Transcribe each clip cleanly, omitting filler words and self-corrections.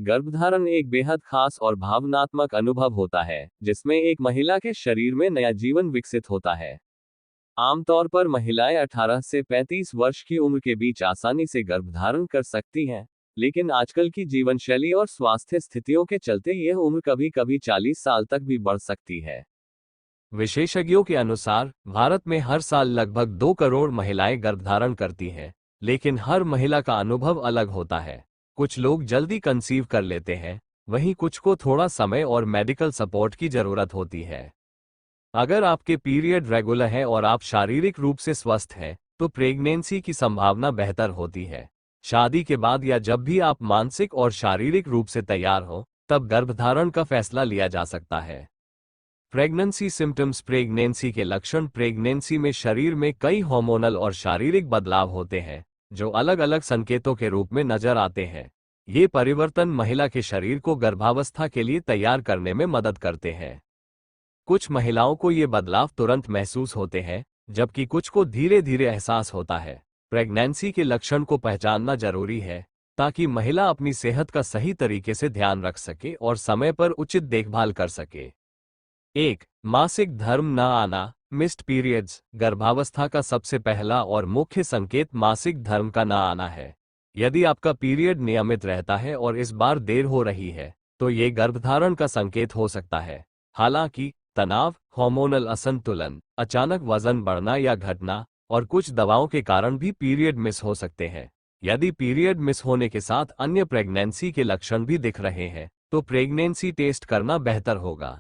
गर्भधारण एक बेहद खास और भावनात्मक अनुभव होता है, जिसमें एक महिला के शरीर में नया जीवन विकसित होता है। आमतौर पर महिलाएं 18 से 35 वर्ष की उम्र के बीच आसानी से गर्भधारण कर सकती हैं, लेकिन आजकल की जीवन शैली और स्वास्थ्य स्थितियों के चलते यह उम्र कभी कभी 40 साल तक भी बढ़ सकती है। विशेषज्ञों के अनुसार भारत में हर साल लगभग 2 करोड़ महिलाएं गर्भधारण करती हैं, लेकिन हर महिला का अनुभव अलग होता है। कुछ लोग जल्दी कंसीव कर लेते हैं, वहीं कुछ को थोड़ा समय और मेडिकल सपोर्ट की जरूरत होती है। अगर आपके पीरियड रेगुलर है और आप शारीरिक रूप से स्वस्थ हैं, तो प्रेगनेंसी की संभावना बेहतर होती है। शादी के बाद या जब भी आप मानसिक और शारीरिक रूप से तैयार हो, तब गर्भधारण का फैसला लिया जा सकता है। Pregnancy symptoms. प्रेगनेंसी के लक्षण। प्रेगनेंसी में शरीर में कई हार्मोनल और शारीरिक बदलाव होते हैं, जो अलग अलग संकेतों के रूप में नजर आते हैं। ये परिवर्तन महिला के शरीर को गर्भावस्था के लिए तैयार करने में मदद करते हैं। कुछ महिलाओं को ये बदलाव तुरंत महसूस होते हैं, जबकि कुछ को धीरे धीरे एहसास होता है। प्रेगनेंसी के लक्षण को पहचानना जरूरी है, ताकि महिला अपनी सेहत का सही तरीके से ध्यान रख सके और समय पर उचित देखभाल कर सके। 1. मासिक धर्म न आना। Missed periods. गर्भावस्था का सबसे पहला और मुख्य संकेत मासिक धर्म का न आना है। यदि आपका पीरियड नियमित रहता है और इस बार देर हो रही है, तो ये गर्भधारण का संकेत हो सकता है। हालांकि तनाव, हार्मोनल असंतुलन, अचानक वजन बढ़ना या घटना और कुछ दवाओं के कारण भी पीरियड मिस हो सकते हैं। यदि पीरियड मिस होने के साथ अन्य प्रेगनेंसी के लक्षण भी दिख रहे हैं, तो प्रेगनेंसी टेस्ट करना बेहतर होगा।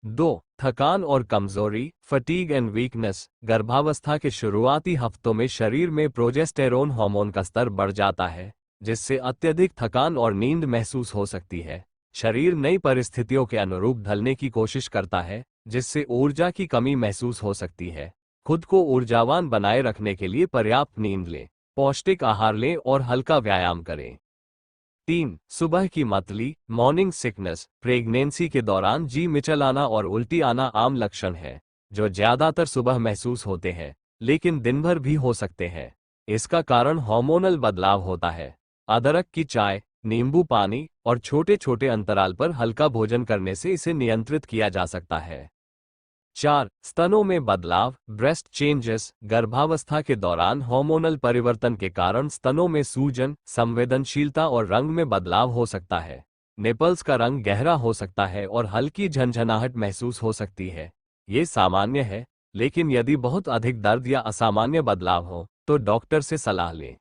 2. थकान और कमजोरी। Fatigue and weakness. गर्भावस्था के शुरुआती हफ्तों में शरीर में प्रोजेस्टेरोन हार्मोन का स्तर बढ़ जाता है, जिससे अत्यधिक थकान और नींद महसूस हो सकती है। शरीर नई परिस्थितियों के अनुरूप ढलने की कोशिश करता है, जिससे ऊर्जा की कमी महसूस हो सकती है। खुद को ऊर्जावान बनाए रखने के लिए पर्याप्त नींद लें, पौष्टिक आहार लें और हल्का व्यायाम करें। 3. सुबह की मतली। Morning sickness. प्रेगनेंसी के दौरान जी मिचलाना और उल्टी आना आम लक्षण है, जो ज्यादातर सुबह महसूस होते हैं, लेकिन दिन भर भी हो सकते हैं। इसका कारण हार्मोनल बदलाव होता है। अदरक की चाय, नींबू पानी और छोटे छोटे अंतराल पर हल्का भोजन करने से इसे नियंत्रित किया जा सकता है। 4. स्तनों में बदलाव। Breast changes. गर्भावस्था के दौरान हार्मोनल परिवर्तन के कारण स्तनों में सूजन, संवेदनशीलता और रंग में बदलाव हो सकता है। निपल्स का रंग गहरा हो सकता है और हल्की झंझनाहट महसूस हो सकती है। ये सामान्य है, लेकिन यदि बहुत अधिक दर्द या असामान्य बदलाव हो, तो डॉक्टर से सलाह लें।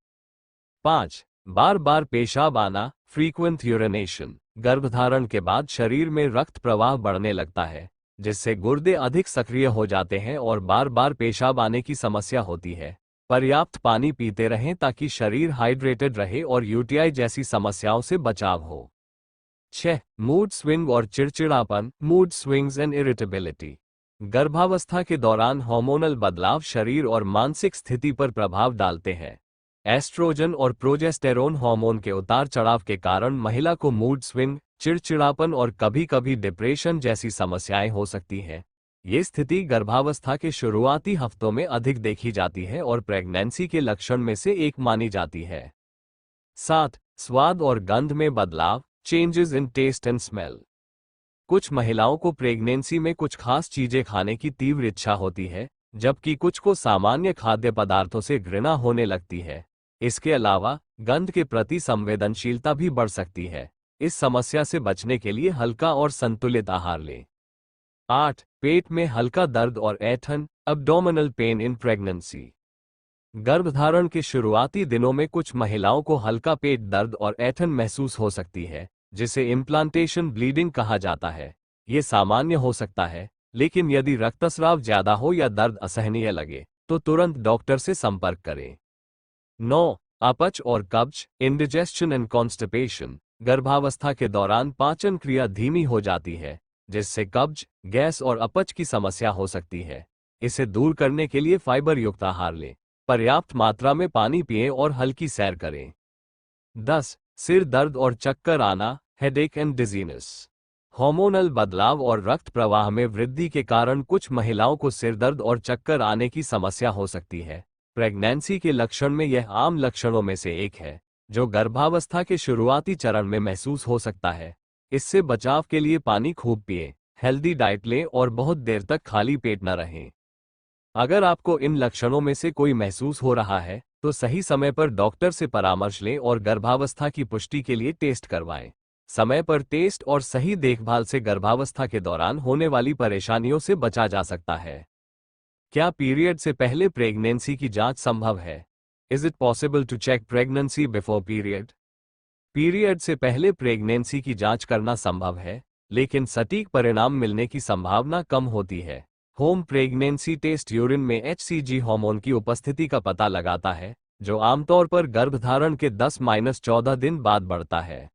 5. बार बार पेशाब आना। Frequent urination. गर्भधारण के बाद शरीर में रक्त प्रवाह बढ़ने लगता है, जिससे गुर्दे अधिक सक्रिय हो जाते हैं और बार बार पेशाब आने की समस्या होती है। पर्याप्त पानी पीते रहें ताकि शरीर हाइड्रेटेड रहे और यूटीआई जैसी समस्याओं से बचाव हो। 6. मूड स्विंग और चिड़चिड़ापन। Mood swings and irritability. गर्भावस्था के दौरान हार्मोनल बदलाव शरीर और मानसिक स्थिति पर प्रभाव डालते हैं। एस्ट्रोजन और प्रोजेस्टेरोन हार्मोन के उतार चढ़ाव के कारण महिला को मूड स्विंग, चिड़चिड़ापन और कभी कभी डिप्रेशन जैसी समस्याएं हो सकती हैं। ये स्थिति गर्भावस्था के शुरुआती हफ्तों में अधिक देखी जाती है और प्रेगनेंसी के लक्षण में से एक मानी जाती है। 7. स्वाद और गंध में बदलाव। Changes in taste and smell. कुछ महिलाओं को प्रेगनेंसी में कुछ खास चीजें खाने की तीव्र इच्छा होती है, जबकि कुछ को सामान्य खाद्य पदार्थों से घृणा होने लगती है। इसके अलावा गंध के प्रति संवेदनशीलता भी बढ़ सकती है। इस समस्या से बचने के लिए हल्का और संतुलित आहार लें। 8. पेट में हल्का दर्द और ऐंठन। Abdominal pain in pregnancy. गर्भधारण के शुरुआती दिनों में कुछ महिलाओं को हल्का पेट दर्द और ऐंठन महसूस हो सकती है, जिसे इम्प्लांटेशन ब्लीडिंग कहा जाता है। ये सामान्य हो सकता है, लेकिन यदि रक्तस्राव ज्यादा हो या दर्द असहनीय लगे, तो तुरंत डॉक्टर से संपर्क करें। 9. अपच और कब्ज। Indigestion and constipation. गर्भावस्था के दौरान पाचन क्रिया धीमी हो जाती है, जिससे कब्ज, गैस और अपच की समस्या हो सकती है। इसे दूर करने के लिए फाइबर युक्त आहार लें, पर्याप्त मात्रा में पानी पिएं और हल्की सैर करें। 10. सिर दर्द और चक्कर आना। Headache and dizziness. हार्मोनल बदलाव और रक्त प्रवाह में वृद्धि के कारण कुछ महिलाओं को सिर दर्द और चक्कर आने की समस्या हो सकती है। प्रेगनेंसी के लक्षण में यह आम लक्षणों में से एक है। जो गर्भावस्था के शुरुआती चरण में महसूस हो सकता है। इससे बचाव के लिए पानी खूब पिएं, हेल्दी डाइट लें और बहुत देर तक खाली पेट न रहें। अगर आपको इन लक्षणों में से कोई महसूस हो रहा है तो सही समय पर डॉक्टर से परामर्श लें और गर्भावस्था की पुष्टि के लिए टेस्ट करवाएं। समय पर टेस्ट और सही देखभाल से गर्भावस्था के दौरान होने वाली परेशानियों से बचा जा सकता है। क्या पीरियड से पहले प्रेगनेंसी की जांच संभव है? Is it possible to check pregnancy before period? Period से पहले प्रेगनेंसी की जांच करना संभव है, लेकिन सटीक परिणाम मिलने की संभावना कम होती है। होम प्रेगनेंसी टेस्ट यूरिन में HCG हार्मोन की उपस्थिति का पता लगाता है, जो आमतौर पर गर्भधारण के 10-14 दिन बाद बढ़ता है।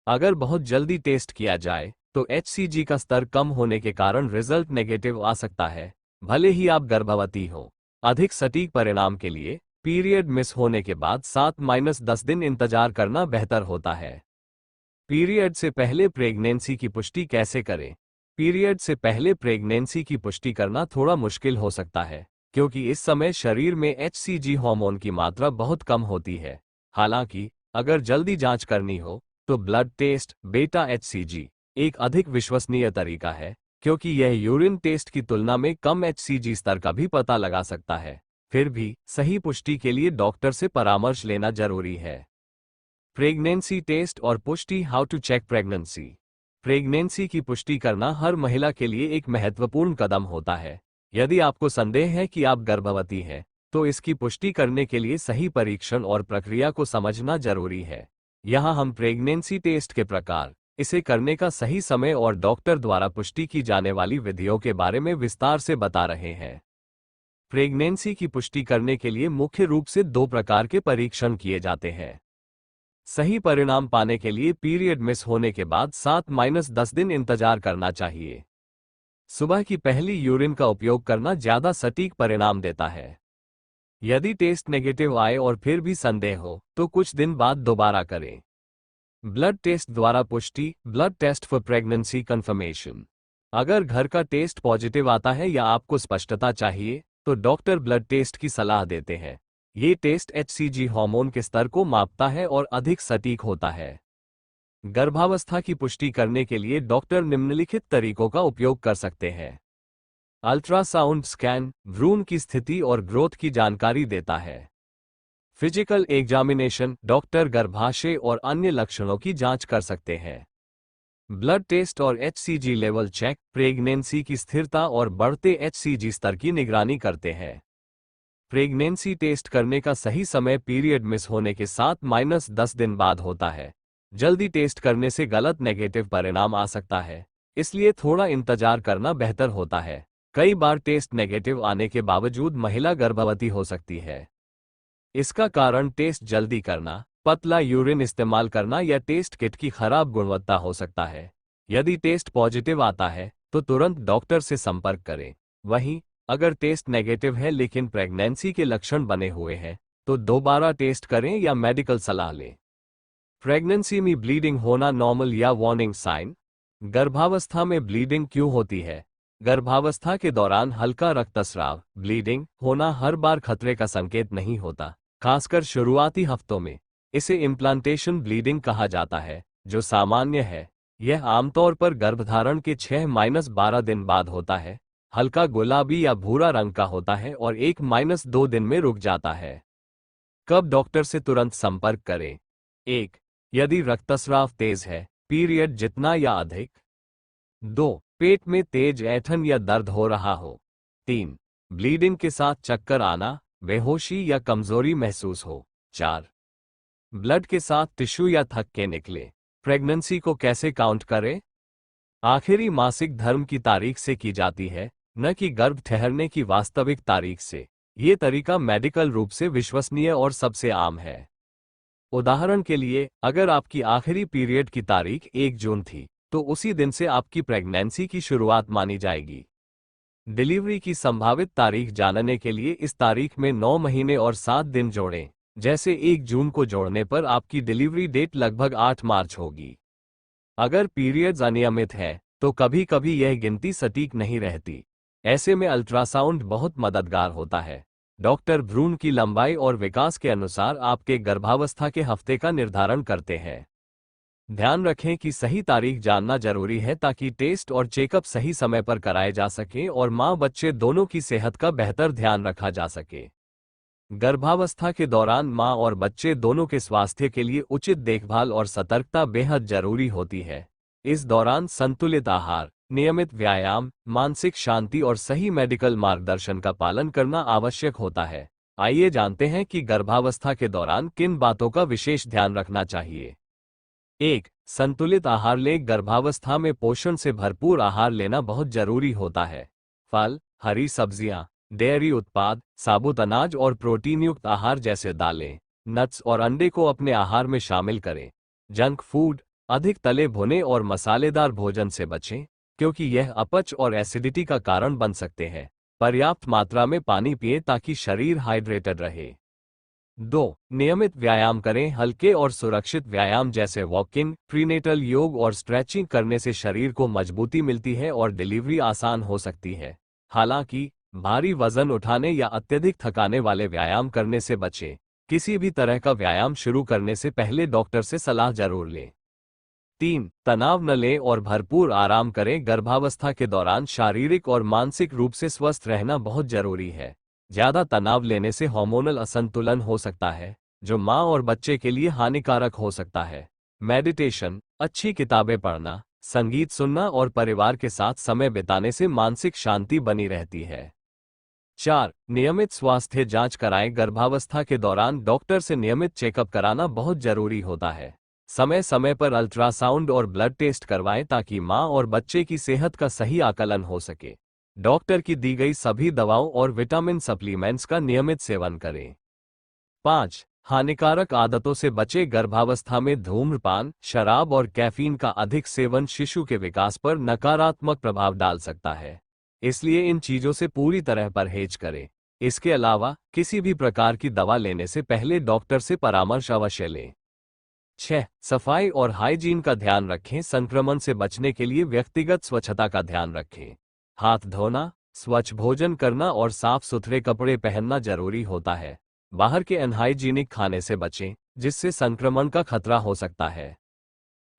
अगर बहुत जल्दी टेस्ट किया जाए तो HCG का स्तर कम होने के कारण रिजल्ट नेगेटिव आ सकता है, भले ही आप गर्भवती हो। अधिक सटीक परिणाम के लिए पीरियड मिस होने के बाद 7-10 दिन इंतजार करना बेहतर होता है। पीरियड से पहले प्रेगनेंसी की पुष्टि कैसे करें? पीरियड से पहले प्रेगनेंसी की पुष्टि करना थोड़ा मुश्किल हो सकता है, क्योंकि इस समय शरीर में HCG हार्मोन की मात्रा बहुत कम होती है। हालांकि अगर जल्दी जांच करनी हो तो ब्लड टेस्ट बीटा HCG एक अधिक विश्वसनीय तरीका है, क्योंकि यह यूरिन टेस्ट की तुलना में कम HCG स्तर का भी पता लगा सकता है। फिर भी सही पुष्टि के लिए डॉक्टर से परामर्श लेना जरूरी है। प्रेगनेंसी टेस्ट और पुष्टि, how to check pregnancy. Pregnancy की पुष्टि करना हर महिला के लिए एक महत्वपूर्ण कदम होता है। यदि आपको संदेह है कि आप गर्भवती हैं, तो इसकी पुष्टि करने के लिए सही परीक्षण और प्रक्रिया को समझना जरूरी है। यहाँ हम प्रेगनेंसी टेस्ट के प्रकार, इसे करने का सही समय और डॉक्टर द्वारा पुष्टि की जाने वाली विधियों के बारे में विस्तार से बता रहे हैं। प्रेगनेंसी की पुष्टि करने के लिए मुख्य रूप से 2 प्रकार के परीक्षण किए जाते हैं। सही परिणाम पाने के लिए पीरियड मिस होने के बाद 7-10 दिन इंतजार करना चाहिए। सुबह की पहली यूरिन का उपयोग करना ज्यादा सटीक परिणाम देता है। यदि टेस्ट नेगेटिव आए और फिर भी संदेह हो तो कुछ दिन बाद दोबारा करें। ब्लड टेस्ट द्वारा पुष्टि, blood test for pregnancy confirmation. अगर घर का टेस्ट पॉजिटिव आता है या आपको स्पष्टता चाहिए तो डॉक्टर ब्लड टेस्ट की सलाह देते हैं। ये टेस्ट HCG हार्मोन के स्तर को मापता है और अधिक सटीक होता है। गर्भावस्था की पुष्टि करने के लिए डॉक्टर निम्नलिखित तरीकों का उपयोग कर सकते हैं। अल्ट्रासाउंड स्कैन भ्रूण की स्थिति और ग्रोथ की जानकारी देता है। फिजिकल एग्जामिनेशन, डॉक्टर गर्भाशय और अन्य लक्षणों की जांच कर सकते हैं। ब्लड टेस्ट और HCG लेवल चेक प्रेगनेंसी की स्थिरता और बढ़ते HCG स्तर की निगरानी करते हैं। प्रेगनेंसी टेस्ट करने का सही समय पीरियड मिस होने के 7-10 दिन बाद होता है। जल्दी टेस्ट करने से गलत नेगेटिव परिणाम आ सकता है, इसलिए थोड़ा इंतजार करना बेहतर होता है। कई बार टेस्ट नेगेटिव आने के बावजूद महिला गर्भवती हो सकती है। इसका कारण टेस्ट जल्दी करना, पतला यूरिन इस्तेमाल करना या टेस्ट किट की खराब गुणवत्ता हो सकता है। यदि टेस्ट पॉजिटिव आता है तो तुरंत डॉक्टर से संपर्क करें। वहीं अगर टेस्ट नेगेटिव है लेकिन प्रेगनेंसी के लक्षण बने हुए हैं तो दोबारा टेस्ट करें या मेडिकल सलाह लें। प्रेगनेंसी में ब्लीडिंग होना नॉर्मल या वार्निंग साइन। गर्भावस्था में ब्लीडिंग क्यों होती है? गर्भावस्था के दौरान हल्का रक्तस्राव, ब्लीडिंग होना हर बार खतरे का संकेत नहीं होता, खासकर शुरुआती हफ्तों में। इसे इम्प्लांटेशन ब्लीडिंग कहा जाता है, जो सामान्य है। यह आमतौर पर गर्भधारण के 6-12 दिन बाद होता है, हल्का गुलाबी या भूरा रंग का होता है और 1-2 दिन में रुक जाता है। कब डॉक्टर से तुरंत संपर्क करें? 1. यदि रक्तस्राव तेज है, पीरियड जितना या अधिक। 2. पेट में तेज ऐंठन या दर्द हो रहा हो। 3. ब्लीडिंग के साथ चक्कर आना, बेहोशी या कमजोरी महसूस हो। 4. ब्लड के साथ टिश्यू या थक के निकले। प्रेगनेंसी को कैसे काउंट करें? आखिरी मासिक धर्म की तारीख से की जाती है, न कि गर्भ ठहरने की वास्तविक तारीख से। ये तरीका मेडिकल रूप से विश्वसनीय और सबसे आम है। उदाहरण के लिए, अगर आपकी आखिरी पीरियड की तारीख 1 जून थी, तो उसी दिन से आपकी प्रेगनेंसी की शुरुआत मानी जाएगी। डिलीवरी की संभावित तारीख जानने के लिए इस तारीख में 9 महीने और 7 दिन जोड़ें। जैसे 1 जून को जोड़ने पर आपकी डिलीवरी डेट लगभग 8 मार्च होगी। अगर पीरियड्स अनियमित है तो कभी कभी यह गिनती सटीक नहीं रहती। ऐसे में अल्ट्रासाउंड बहुत मददगार होता है। डॉक्टर भ्रूण की लंबाई और विकास के अनुसार आपके गर्भावस्था के हफ्ते का निर्धारण करते हैं। ध्यान रखें कि सही तारीख जानना जरूरी है ताकि टेस्ट और चेकअप सही समय पर कराए जा सकें और मां बच्चे दोनों की सेहत का बेहतर ध्यान रखा जा सके। गर्भावस्था के दौरान मां और बच्चे दोनों के स्वास्थ्य के लिए उचित देखभाल और सतर्कता बेहद जरूरी होती है। इस दौरान संतुलित आहार, नियमित व्यायाम, मानसिक शांति और सही मेडिकल मार्गदर्शन का पालन करना आवश्यक होता है। आइए जानते हैं कि गर्भावस्था के दौरान किन बातों का विशेष ध्यान रखना चाहिए। 1. संतुलित आहार लें। गर्भावस्था में पोषण से भरपूर आहार लेना बहुत जरूरी होता है। फल, हरी सब्जियां, डेयरी उत्पाद, साबुत अनाज और प्रोटीन युक्त आहार जैसे दालें, नट्स और अंडे को अपने आहार में शामिल करें। जंक फूड, अधिक तले भुने और मसालेदार भोजन से बचें, क्योंकि यह अपच और एसिडिटी का कारण बन सकते हैं। पर्याप्त मात्रा में पानी पिएं ताकि शरीर हाइड्रेटेड रहे। 2. नियमित व्यायाम करें। हल्के और सुरक्षित व्यायाम जैसे वॉकिंग, प्रीनेटल योग और स्ट्रेचिंग करने से शरीर को मजबूती मिलती है और डिलीवरी आसान हो सकती है। हालांकि भारी वजन उठाने या अत्यधिक थकाने वाले व्यायाम करने से बचें। किसी भी तरह का व्यायाम शुरू करने से पहले डॉक्टर से सलाह जरूर लें। 3. तनाव न लें और भरपूर आराम करें। गर्भावस्था के दौरान शारीरिक और मानसिक रूप से स्वस्थ रहना बहुत जरूरी है। ज्यादा तनाव लेने से हार्मोनल असंतुलन हो सकता है, जो मां और बच्चे के लिए हानिकारक हो सकता है। मेडिटेशन, अच्छी किताबें पढ़ना, संगीत सुनना और परिवार के साथ समय बिताने से मानसिक शांति बनी रहती है। 4. नियमित स्वास्थ्य जांच कराएं। गर्भावस्था के दौरान डॉक्टर से नियमित चेकअप कराना बहुत जरूरी होता है। समय समय पर अल्ट्रासाउंड और ब्लड टेस्ट करवाएं ताकि मां और बच्चे की सेहत का सही आकलन हो सके। डॉक्टर की दी गई सभी दवाओं और विटामिन सप्लीमेंट्स का नियमित सेवन करें। 5. हानिकारक आदतों से बचें। गर्भावस्था में धूम्रपान, शराब और कैफीन का अधिक सेवन शिशु के विकास पर नकारात्मक प्रभाव डाल सकता है, इसलिए इन चीजों से पूरी तरह परहेज करें। इसके अलावा किसी भी प्रकार की दवा लेने से पहले डॉक्टर से परामर्श अवश्य लें। 6. सफाई और हाइजीन का ध्यान रखें। संक्रमण से बचने के लिए व्यक्तिगत स्वच्छता का ध्यान रखें। हाथ धोना, स्वच्छ भोजन करना और साफ सुथरे कपड़े पहनना जरूरी होता है। बाहर के अनहाइजीनिक खाने से बचें, जिससे संक्रमण का खतरा हो सकता है।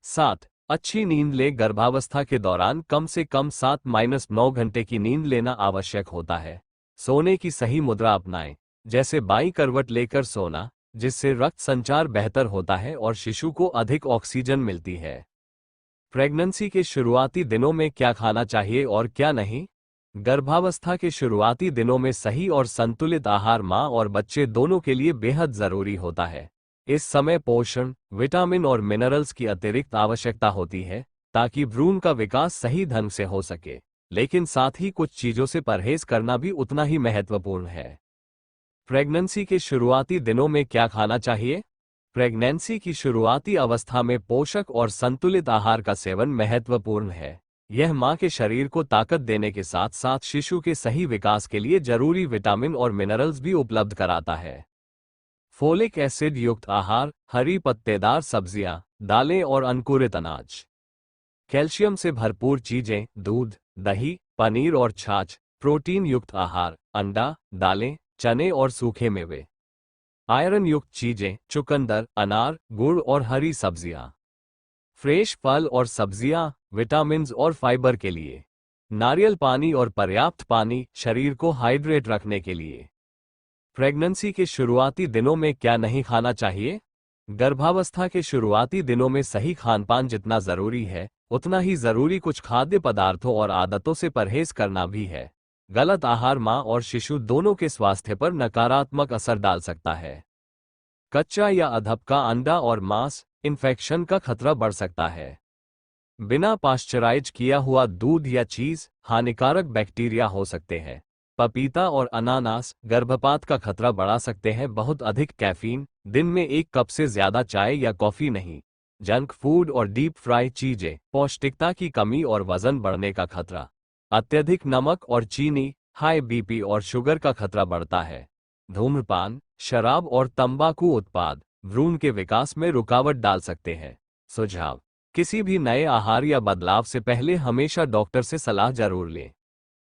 7. अच्छी नींद लें। गर्भावस्था के दौरान कम से कम 7-9 घंटे की नींद लेना आवश्यक होता है। सोने की सही मुद्रा अपनाएं, जैसे बाईं करवट लेकर सोना, जिससे रक्त संचार बेहतर होता है और शिशु को अधिक ऑक्सीजन मिलती है। प्रेगनेंसी के शुरुआती दिनों में क्या खाना चाहिए और क्या नहीं। गर्भावस्था के शुरुआती दिनों में सही और संतुलित आहार मां और बच्चे दोनों के लिए बेहद जरूरी होता है। इस समय पोषण, विटामिन और मिनरल्स की अतिरिक्त आवश्यकता होती है ताकि भ्रूण का विकास सही ढंग से हो सके, लेकिन साथ ही कुछ चीजों से परहेज करना भी उतना ही महत्वपूर्ण है। प्रेगनेंसी के शुरुआती दिनों में क्या खाना चाहिए। प्रेगनेंसी की शुरुआती अवस्था में पोषक और संतुलित आहार का सेवन महत्वपूर्ण है। यह मां के शरीर को ताकत देने के साथ साथ शिशु के सही विकास के लिए जरूरी विटामिन और मिनरल्स भी उपलब्ध कराता है। फोलिक एसिड युक्त आहार, हरी पत्तेदार सब्जियां, दालें और अंकुरित अनाज। कैल्शियम से भरपूर चीजें, दूध, दही, पनीर और छाछ। प्रोटीन युक्त आहार, अंडा, दालें, चने और सूखे मेवे। आयरन युक्त चीजें, चुकंदर, अनार, गुड़ और हरी सब्जियां। फ्रेश फल और सब्जियां, विटामिन्स और फाइबर के लिए। नारियल पानी और पर्याप्त पानी, शरीर को हाइड्रेट रखने के लिए। प्रेगनेंसी के शुरुआती दिनों में क्या नहीं खाना चाहिए। गर्भावस्था के शुरुआती दिनों में सही खानपान जितना जरूरी है, उतना ही जरूरी कुछ खाद्य पदार्थों और आदतों से परहेज करना भी है। गलत आहार मां और शिशु दोनों के स्वास्थ्य पर नकारात्मक असर डाल सकता है। कच्चा या अधपका अंडा और मांस, इन्फेक्शन का खतरा बढ़ सकता है। बिना पाश्चराइज किया हुआ दूध या चीज, हानिकारक बैक्टीरिया हो सकते हैं। पपीता और अनानास गर्भपात का खतरा बढ़ा सकते हैं। बहुत अधिक कैफीन, दिन में 1 कप से ज्यादा चाय या कॉफी नहीं। जंक फूड और डीप फ्राई चीजें, पौष्टिकता की कमी और वजन बढ़ने का खतरा। अत्यधिक नमक और चीनी, हाई बीपी और शुगर का खतरा बढ़ता है। धूम्रपान, शराब और तंबाकू उत्पाद भ्रूण के विकास में रुकावट डाल सकते हैं। सुझाव: किसी भी नए आहार या बदलाव से पहले हमेशा डॉक्टर से सलाह जरूर लें।